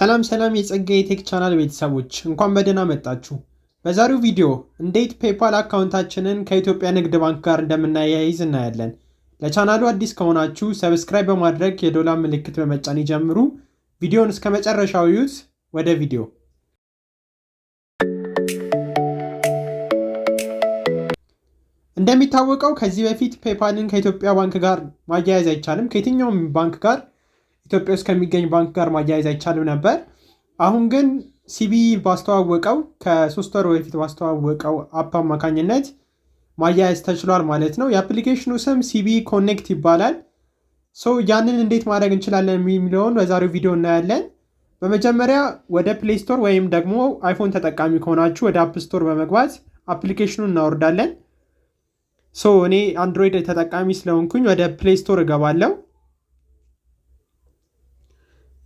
ሰላም የጸጋዬ ቴክ ቻናል ቤተሰቦች እንኳን በደህና መጣችሁ። በዛሬው ቪዲዮ እንዴት ፔፓል አካውንታችንን ከኢትዮጵያ ንግድ ባንክ ጋር እንደምናያይዝ እናያለን። ለቻናሉ አዲስ ከሆናችሁ ሰብስክራይብ በማድረግ የዶላር ምልክት በመጫን ይጀምሩ። ቪዲዮውን እስከ መጨረሻው ይዩት። ወደ ቪዲዮ እንደሚታወቀው ከዚህ በፊት ፔፓልን ከኢትዮጵያ ባንክ ጋር ማያያዝ አይቻልም። ከየትኛውም ባንክ ጋር ኢትዮጵያ ውስጥ ከሚገኝ ባንክ ጋር ማያያዝ አይቻልም ነበር። አሁን ግን ሲቢ ባስተዋወቀው ከ3 ወር በፊት ባስተዋወቀው አፕ አማካኝነት ማያያዝ ተችሏል ማለት ነው። የአፕሊኬሽኑ ስም ሲቢ ኮኔክት ይባላል። ያንን እንዴት ማድረግ እንችላለን የሚለውን በዛሬው ቪዲዮ እናያለን። በመጀመሪያ ወደ ፕሌይ ስቶር ወይም ደግሞ አይፎን ተጠቃሚ ከሆናችሁ ወደ አፕ ስቶር በመግባት አፕሊኬሽኑን እናወርዳለን። እኔ አንድሮይድ ተጠቃሚ ስለሆንኩኝ ወደ ፕሌይ ስቶር እገባለሁ።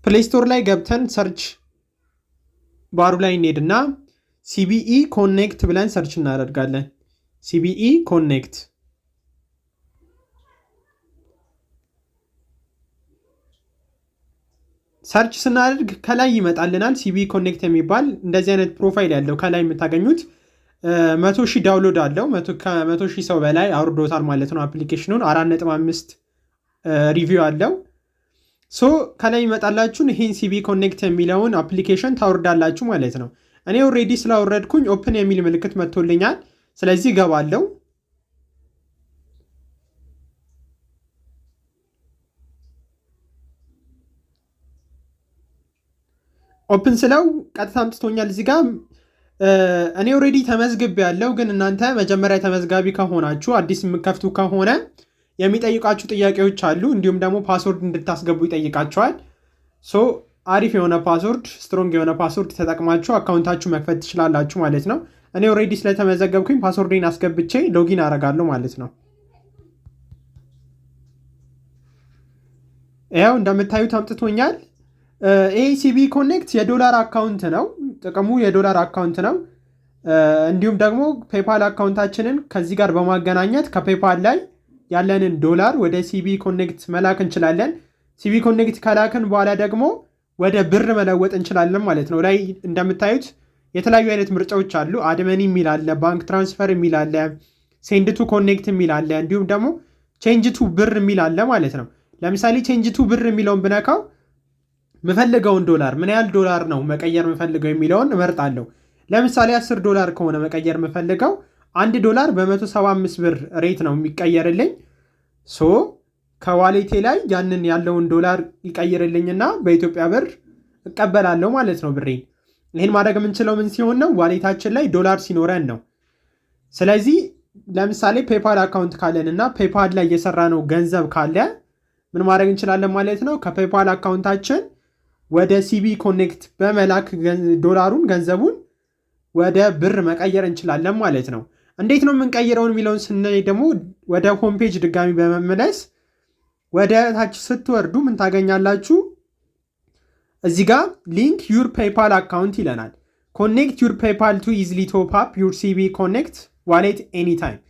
ፕሌይ ስቶር ላይ ገብተን ሰርች ባሩ ላይ እንሄድና ሲቢኢ ኮኔክት ብለን ሰርች እናደርጋለን። ሲቢኢ ኮኔክት ሰርች ስናደርግ ከላይ ይመጣልናል። ሲቢኢ ኮኔክት የሚባል እንደዚህ አይነት ፕሮፋይል ያለው ከላይ የምታገኙት 100,000 ዳውንሎድ አለው። ከ100,000 ሰው በላይ አውርዶታል ማለት ነው አፕሊኬሽኑን። 4.5 ሪቪው አለው። ከላይ ይመጣላችሁን ይህን ሲቢ ኮኔክት የሚለውን አፕሊኬሽን ታወርዳላችሁ ማለት ነው። እኔ ኦልሬዲ ስላወረድኩኝ ኦፕን የሚል ምልክት መጥቶልኛል። ስለዚህ እገባለሁ። ኦፕን ስለው ቀጥታ አምጥቶኛል እዚህ ጋር። እኔ ኦልሬዲ ተመዝግቤ ያለው፣ ግን እናንተ መጀመሪያ ተመዝጋቢ ከሆናችሁ አዲስ የምከፍቱ ከሆነ የሚጠይቃችሁ ጥያቄዎች አሉ። እንዲሁም ደግሞ ፓስወርድ እንድታስገቡ ይጠይቃቸዋል። አሪፍ የሆነ ፓስወርድ፣ ስትሮንግ የሆነ ፓስወርድ ተጠቅማችሁ አካውንታችሁ መክፈት ትችላላችሁ ማለት ነው። እኔ ኦልሬዲ ስለተመዘገብኩኝ ፓስወርድን አስገብቼ ሎጊን አደርጋለሁ ማለት ነው። ያው እንደምታዩት አምጥቶኛል። ይሄ ሲቢ ኮኔክት የዶላር አካውንት ነው። ጥቅሙ የዶላር አካውንት ነው። እንዲሁም ደግሞ ፔፓል አካውንታችንን ከዚህ ጋር በማገናኘት ከፔፓል ላይ ያለንን ዶላር ወደ ሲቢ ኮኔክት መላክ እንችላለን። ሲቢ ኮኔክት ከላክን በኋላ ደግሞ ወደ ብር መለወጥ እንችላለን ማለት ነው። ላይ እንደምታዩት የተለያዩ አይነት ምርጫዎች አሉ። አድመኒ የሚል አለ፣ ባንክ ትራንስፈር የሚል አለ፣ ሴንድ ቱ ኮኔክት የሚል አለ፣ እንዲሁም ደግሞ ቼንጅ ቱ ብር የሚል አለ ማለት ነው። ለምሳሌ ቼንጅ ቱ ብር የሚለውን ብነካው ምፈልገውን ዶላር ምን ያህል ዶላር ነው መቀየር ምፈልገው የሚለውን እመርጣለሁ። ለምሳሌ $10 ከሆነ መቀየር ምፈልገው $1 በ175 ብር ሬት ነው የሚቀየርልኝ። ከዋሌቴ ላይ ያንን ያለውን ዶላር ይቀይርልኝና በኢትዮጵያ ብር እቀበላለሁ ማለት ነው ብሬን። ይህን ማድረግ የምንችለው ምን ሲሆን ነው? ዋሌታችን ላይ ዶላር ሲኖረን ነው። ስለዚህ ለምሳሌ ፔፓል አካውንት ካለን እና ፔፓል ላይ እየሰራ ነው ገንዘብ ካለ ምን ማድረግ እንችላለን ማለት ነው? ከፔፓል አካውንታችን ወደ ሲቢ ኮኔክት በመላክ ዶላሩን ገንዘቡን ወደ ብር መቀየር እንችላለን ማለት ነው። እንዴት ነው የምንቀይረውን የሚለውን ስናይ ደግሞ ወደ ሆም ፔጅ ድጋሚ በመመለስ ወደ ታች ስትወርዱ ምን ታገኛላችሁ? እዚህ ጋር ሊንክ ዩር ፔፓል አካውንት ይለናል። ኮኔክት ዩር ፔፓል ቱ ኢዝሊ ቶፕ አፕ ዩር ሲቢ ኮኔክት ዋሌት ኤኒታይም።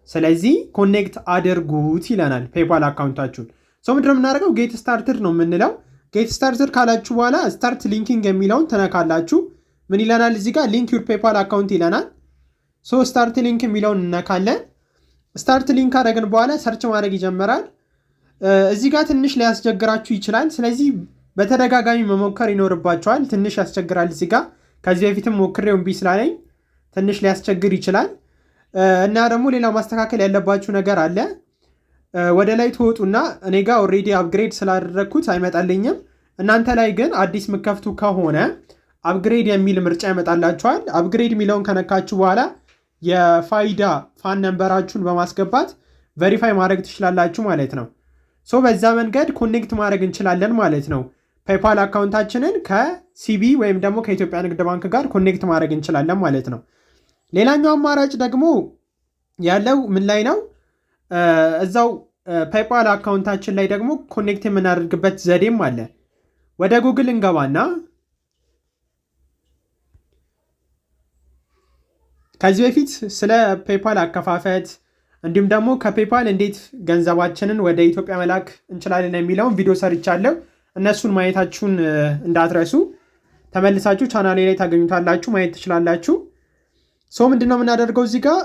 ስለዚህ ኮኔክት አድርጉት ይለናል ፔፓል አካውንታችሁን። ምንድነው የምናደርገው? ጌት ስታርትድ ነው የምንለው። ጌት ስታርትድ ካላችሁ በኋላ ስታርት ሊንኪንግ የሚለውን ትነካላችሁ። ምን ይለናል እዚህ ጋር? ሊንክ ዩር ፔፓል አካውንት ይለናል። ስታርት ሊንክ የሚለውን እነካለን። ስታርት ሊንክ አደረግን በኋላ ሰርች ማድረግ ይጀምራል። እዚህ ጋር ትንሽ ሊያስቸግራችሁ ይችላል። ስለዚህ በተደጋጋሚ መሞከር ይኖርባቸዋል። ትንሽ ያስቸግራል እዚህ ጋር። ከዚህ በፊትም ሞክሬው እምቢ ስላለኝ ትንሽ ሊያስቸግር ይችላል። እና ደግሞ ሌላ ማስተካከል ያለባችሁ ነገር አለ። ወደ ላይ ትወጡና እኔ ጋር ኦልሬዲ አፕግሬድ ስላደረግኩት አይመጣልኝም። እናንተ ላይ ግን አዲስ ምከፍቱ ከሆነ አፕግሬድ የሚል ምርጫ ይመጣላችኋል። አፕግሬድ የሚለውን ከነካችሁ በኋላ የፋይዳ ፋን ነምበራችሁን በማስገባት ቬሪፋይ ማድረግ ትችላላችሁ ማለት ነው። በዛ መንገድ ኮኔክት ማድረግ እንችላለን ማለት ነው። ፔፓል አካውንታችንን ከሲቢ ወይም ደግሞ ከኢትዮጵያ ንግድ ባንክ ጋር ኮኔክት ማድረግ እንችላለን ማለት ነው። ሌላኛው አማራጭ ደግሞ ያለው ምን ላይ ነው? እዛው ፔፓል አካውንታችን ላይ ደግሞ ኮኔክት የምናደርግበት ዘዴም አለ። ወደ ጉግል እንገባና ከዚህ በፊት ስለ ፔፓል አከፋፈት እንዲሁም ደግሞ ከፔፓል እንዴት ገንዘባችንን ወደ ኢትዮጵያ መላክ እንችላለን የሚለውን ቪዲዮ ሰርቻለሁ። እነሱን ማየታችሁን እንዳትረሱ። ተመልሳችሁ ቻናሌ ላይ ታገኙታላችሁ፣ ማየት ትችላላችሁ። ሶ ምንድነው የምናደርገው እዚህ ጋር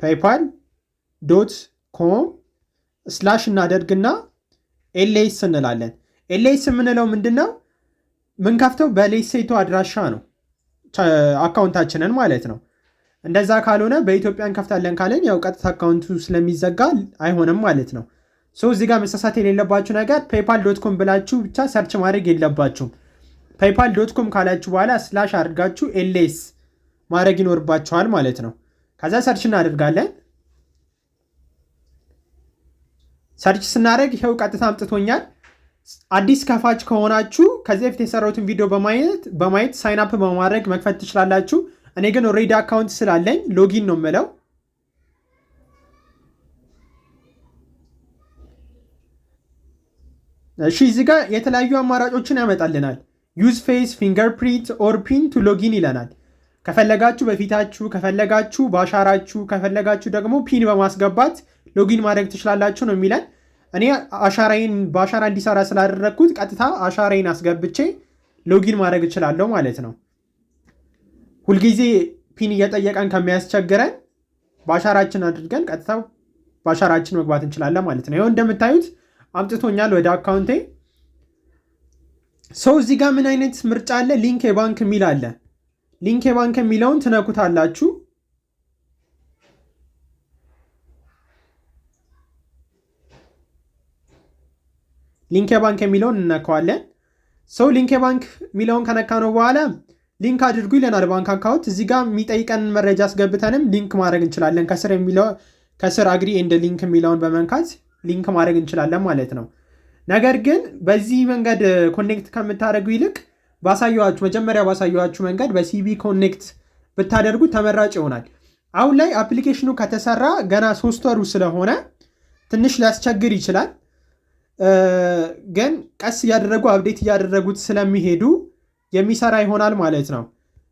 paypal.com/ እናደርግና ኤልኤስ እንላለን። ኤልኤስ የምንለው ምንድነው ምንከፍተው በሌሴቶ አድራሻ ነው አካውንታችንን ማለት ነው። እንደዛ ካልሆነ በኢትዮጵያ እንከፍታለን ካለን ያው ቀጥታ አካውንቱ ስለሚዘጋ አይሆንም ማለት ነው። ሶ እዚህ ጋር መሳሳት የሌለባችሁ ነገር paypal.com ብላችሁ ብቻ ሰርች ማድረግ የለባችሁም። paypal.com ካላችሁ በኋላ ስላሽ አድርጋችሁ ኤልኤስ ማድረግ ይኖርባችኋል ማለት ነው። ከዛ ሰርች እናደርጋለን። ሰርች ስናደርግ ይሄው ቀጥታ አምጥቶኛል። አዲስ ከፋች ከሆናችሁ ከዚህ በፊት የሰራሁትን ቪዲዮ በማየት ሳይን አፕ በማድረግ መክፈት ትችላላችሁ። እኔ ግን ኦልሬዲ አካውንት ስላለኝ ሎጊን ነው የምለው። እሺ እዚህ ጋር የተለያዩ አማራጮችን ያመጣልናል። ዩዝ ፌስ ፊንገርፕሪንት ኦር ፒን ቱ ሎጊን ይለናል። ከፈለጋችሁ በፊታችሁ፣ ከፈለጋችሁ በአሻራችሁ፣ ከፈለጋችሁ ደግሞ ፒን በማስገባት ሎጊን ማድረግ ትችላላችሁ ነው የሚለን። እኔ በአሻራ እንዲሰራ ስላደረግኩት ቀጥታ አሻራዬን አስገብቼ ሎጊን ማድረግ እችላለሁ ማለት ነው። ሁልጊዜ ፒን እየጠየቀን ከሚያስቸግረን በአሻራችን አድርገን ቀጥታ በአሻራችን መግባት እንችላለን ማለት ነው። ይኸው እንደምታዩት አምጥቶኛል ወደ አካውንቴ። ሰው እዚህ ጋር ምን አይነት ምርጫ አለ? ሊንክ የባንክ የሚል አለ። ሊንክ የባንክ የሚለውን ትነኩታላችሁ። ሊንክ የባንክ የሚለውን እንነካዋለን። ሰው ሊንክ የባንክ የሚለውን ከነካ ነው በኋላ ሊንክ አድርጉ ይለናል ባንክ አካውንት። እዚህ ጋር የሚጠይቀንን መረጃ አስገብተንም ሊንክ ማድረግ እንችላለን። ከስር አግሪ ኤንድ ሊንክ የሚለውን በመንካት ሊንክ ማድረግ እንችላለን ማለት ነው። ነገር ግን በዚህ መንገድ ኮኔክት ከምታደርጉ ይልቅ መጀመሪያ ባሳየኋችሁ መንገድ በሲቢ ኮኔክት ብታደርጉ ተመራጭ ይሆናል። አሁን ላይ አፕሊኬሽኑ ከተሰራ ገና 3 ወሩ ስለሆነ ትንሽ ሊያስቸግር ይችላል። ግን ቀስ እያደረጉ አፕዴት እያደረጉት ስለሚሄዱ የሚሰራ ይሆናል ማለት ነው።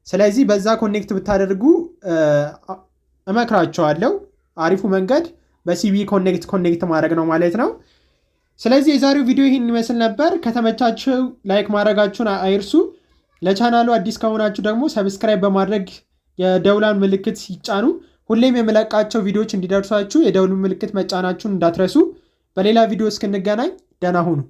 ስለዚህ በዛ ኮኔክት ብታደርጉ እመክራቸዋለሁ። አሪፉ መንገድ በሲቢ ኮኔክት ማድረግ ነው ማለት ነው። ስለዚህ የዛሬው ቪዲዮ ይህን ይመስል ነበር። ከተመቻችሁ ላይክ ማድረጋችሁን አይርሱ። ለቻናሉ አዲስ ከሆናችሁ ደግሞ ሰብስክራይብ በማድረግ የደውላን ምልክት ሲጫኑ ሁሌም የምለቃቸው ቪዲዮዎች እንዲደርሷችሁ የደውሉን ምልክት መጫናችሁን እንዳትረሱ። በሌላ ቪዲዮ እስክንገናኝ ደህና ሁኑ።